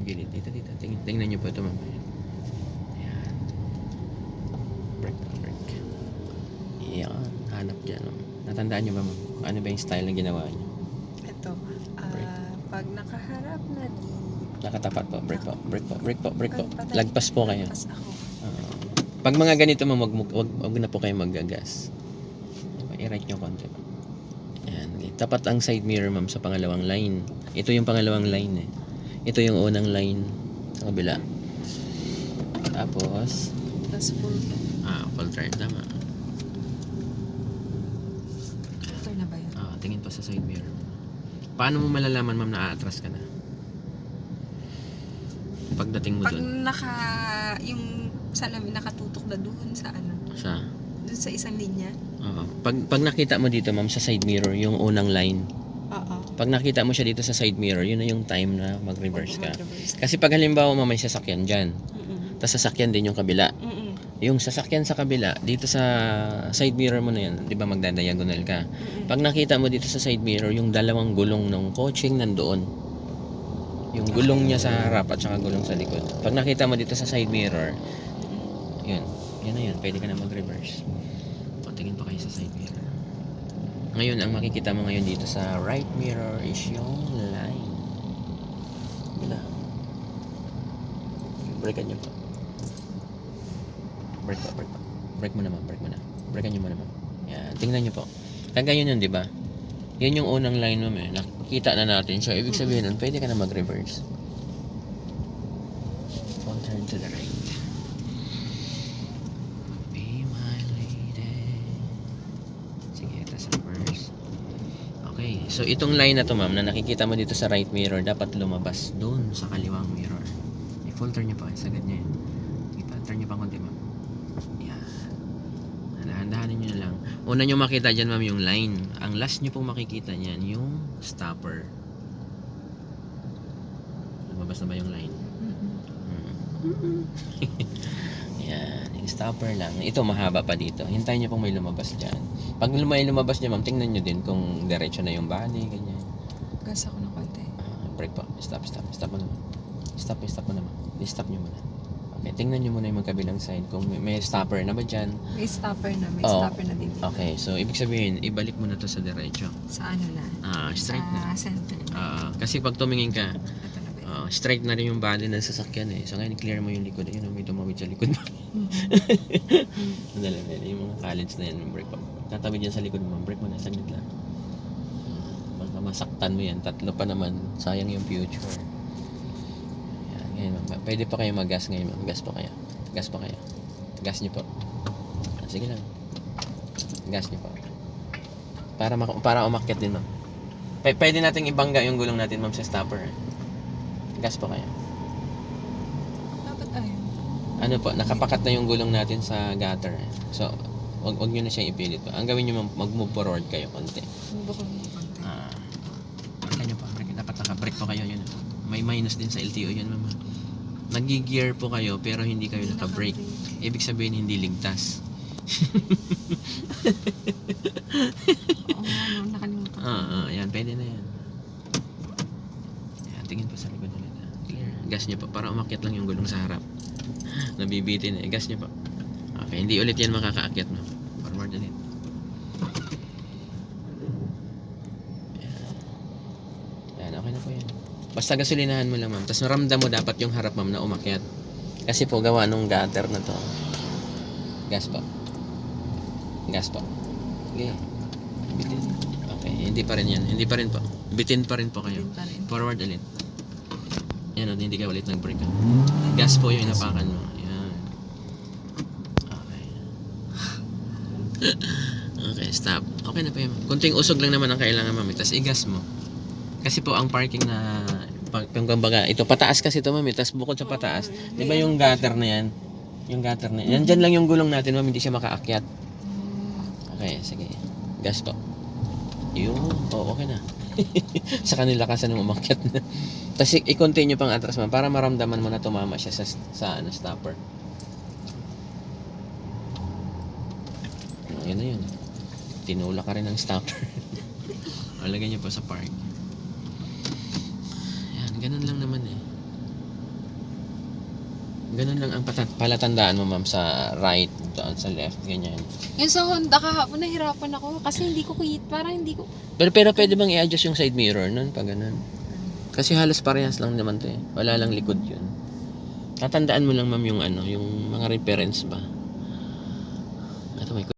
Gilid. Dito. Tingnan nyo po ito, ma'am. Ayan. Brake. Ayan. Hanap dyan. Natandaan nyo ba, ma'am? Ano ba yung style na ginawa nyo? Ito, pag nakaharap na di... Nakatapat po. Brake po. Patay. Lagpas po kayo. Lagpas ako. Pag mga ganito, ma'am, wag na po kayo maggagas. I-right nyo konti. Ayan. Tapat ang side mirror, ma'am, sa pangalawang line. Ito yung pangalawang line eh. Ito yung unang line sa kabila. Tapos full full turn. Tama. filter na ba yun? Tingin pa sa side mirror. Paano mo malalaman, ma'am, na aatras ka na? Pagdating mo Pag doon. yung salamin nakatutok na doon sa doon sa isang linya. Pag nakita mo dito, ma'am, sa side mirror, yung unang line. Pag nakita mo siya dito sa side mirror, yun na yung time na mag-reverse ka. Kasi pag halimbawa, ma'am, may sasakyan dyan. Tapos sasakyan din yung kabila. Yung sasakyan sa kabila, dito sa side mirror mo na yan, di ba magdadiagonal ka? Pag nakita mo dito sa side mirror, yung dalawang gulong ng coaching nandoon. Yung gulong niya sa harap at saka gulong sa likod. Pag nakita mo dito sa side mirror, yun na yun. Pwede ka na mag-reverse. Patingin pa kayo sa side mirror. Ngayon, ang makikita mo ngayon dito sa right mirror is yung line. Bila. Breakan nyo po. Break mo naman. Breakan nyo mo naman. Yan. Tingnan nyo po. Kagaya yun, di ba? Yan yung unang line mo, eh. Nakikita na natin. So, ibig sabihin nun, pwede ka na mag-reverse. Full turn to the right. Be my lady. Sige, tas reverse. Okay. So, itong line na to, ma'am, na nakikita mo dito sa right mirror, dapat lumabas dun sa kaliwang mirror. I-full turn nyo pa. Sagad nyo yun. Turn nyo pa konti, ma'am. Dahan-dahanin nyo na lang. Una nyo makita dyan, ma'am, yung line. Ang last nyo pong makikita nyan, yung stopper. Lumabas na ba yung line? Yan. Yung stopper lang. Ito mahaba pa dito. Hintayin nyo pong may lumabas dyan. Pag may lumabas dyan, ma'am, tingnan nyo din kung diretso na yung body, ganyan. Gas ako ng konti. Break po. Stop mo naman. Stop mo naman. I-stop nyo muna. Okay, tingnan nyo muna yung magkabilang side. Kung may stopper na ba dyan? May stopper na din dito. Okay, so ibig sabihin, ibalik mo na to sa diretso. Sa ano na? Straight na. Sa center. Kasi pag tumingin ka, Ito na ba yun? straight na rin yung body ng sasakyan eh. So ngayon, clear mo yung likod. Ayun, may tumawid sa likod mo. Madali. Yung mga college na yan, break pa. Tatawid yan sa likod mo, break mo na, saglit lang. Baka masaktan mo yan. Tatlo pa naman, sayang yung future. Yan, ngayon, pwede pa kayo mag-gas ngayon, ma'am. Gas pa kayo. Gas nyo po. Sige lang. Gas nyo po. Para umakyat din, ma'am. Pwede nating ibangga yung gulong natin, ma'am, sa stopper. Gas po kayo. Dapat ayun. Ano po, nakapakat na yung gulong natin sa gutter. So, wag nyo na siya ipilit po. Ang gawin nyo, ma'am, mag-move forward kayo konti. Bukod mo konti. Break nyo po. Dapat naka-break po kayo yun. May minus din sa LTO yun, ma'am. Nag-gear po kayo pero hindi kayo naka-brake. Ibig sabihin hindi ligtas. Nakalimutan. Yan, pwede na yan. Yan, tingin pa sa likod ulit. Clear. Gas nyo pa para umakyat lang yung gulong sa harap. Nabibitin eh. Gas nyo pa. Okay, hindi ulit yan makakaakyat, no? Forward ulit. Yan, okay na po yan. Basta gasolinahan mo lang, ma'am. Tapos naramdam mo dapat yung harap, ma'am, na umakyat. Kasi po gawa nung gutter na to. Gas po. Okay. Bitin. Okay, hindi pa rin yan. Hindi pa rin po. Bitin pa rin po kayo. Forward ulit. Yan, hindi ka ulit nag-brake. Gas po yung inapakan mo. Yan. Okay. Okay, stop. Okay na po yan. Kunting usog lang naman ang kailangan, ma'am. Tapos i-gas mo. Kasi po ang parking na kumbaga, ito pataas kasi ito, ma'am. Tapos bukod sa pataas, di ba yung gutter na yan? Yung gutter na yan. Yan lang yung gulong natin, ma'am. Hindi siya makaakyat. Okay, sige. Gas po. Okay na. Sa kanila kasi nung umakyat na. Tapos i-continue pang atras, ma'am, para maramdaman mo na tumama siya sa stopper. Yun na yun. Tinula ka rin ng stopper. Lagyan niyo po sa park. Yan, ganun lang naman eh. Ganun lang ang palatandaan mo, ma'am, sa right, doon sa left, ganyan. Yung sa Honda kahapon, nahirapan ako kasi hindi ko parang hindi ko... Pero pwede bang i-adjust yung side mirror nun, pag ganun? Kasi halos parehas lang naman to eh. Wala lang likod yun. Tatandaan mo lang, ma'am, yung yung mga reference ba. Ito may